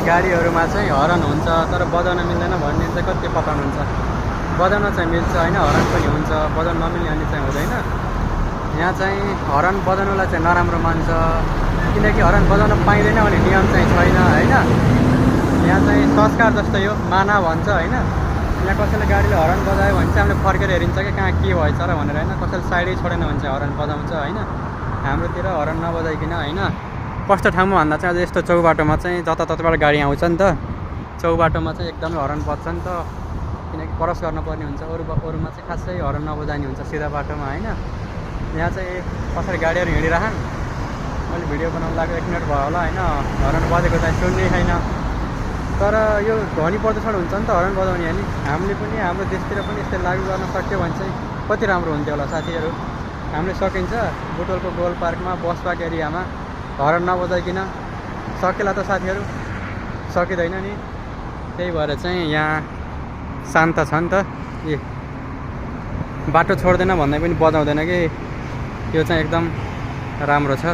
गाडीहरूमा चाहिँ हर्न हुन्छ तर बजाउन मिल्दैन भन्ने चाहिँ कति पताउनुहुन्छ। बजाउन चाहिँ मिल्छ होइन, हर्न पनि हुन्छ, बजाउन नमिल्ने अनि चाहिँ हुँदैन। यहाँ चाहिँ हर्न बजाउनलाई चाहिँ नराम्रो मान्छ, किनकि हर्न बजाउन पाइँदैन भन्ने नियम चाहिँ छैन होइन। यहाँ चाहिँ संस्कार जस्तो यो माना भन्छ होइन। यहाँ कसैले गाडीले हर्न बजायो भने चाहिँ हामीले फर्केर हेरिन्छ कि कहाँ के भएछ र भनेर होइन। कसैले साइडै छोडेन भने चाहिँ हर्न बजाउँछ होइन। हाम्रोतिर हर्न नबजाइकन होइन, कस्तो ठाउँमा भन्दा चाहिँ अझ यस्तो चौबाटोमा चाहिँ जताततैबाट गाडी आउँछ नि त, चौबाटोमा चाहिँ एकदमै हर्न बज्छ नि त, किनकि क्रस गर्नुपर्ने हुन्छ। अरूमा चाहिँ खासै हर्न नबजाइने हुन्छ सिधा बाटोमा होइन। यहाँ चाहिँ कसरी गाडीहरू हिँडिरहन्, मैले भिडियो बनाउनु लाग्यो 1 मिनट भयो होला होइन। हर्न बजेको चाहिँ सुन्ने छैन, तर यो ध्वनि प्रदूषण हुन्छ नि त हर्न बजाउने होइन। हामीले पनि हाम्रो देशतिर पनि यस्तै लागू गर्न सक्यो भने चाहिँ कति राम्रो हुन्थ्यो होला साथीहरू। हामीले सकिन्छ बुटवलको गोल पार्कमा बस पार्क एरियामा हर्न नबजाइकन सकेला त साथीहरू, सकिँदैन नि। त्यही भएर चाहिँ यहाँ शान्त छ नि त। ए बाटो छोड्दैन भन्दै पनि बजाउँदैन कि, यो चाहिँ एकदम राम्रो छ।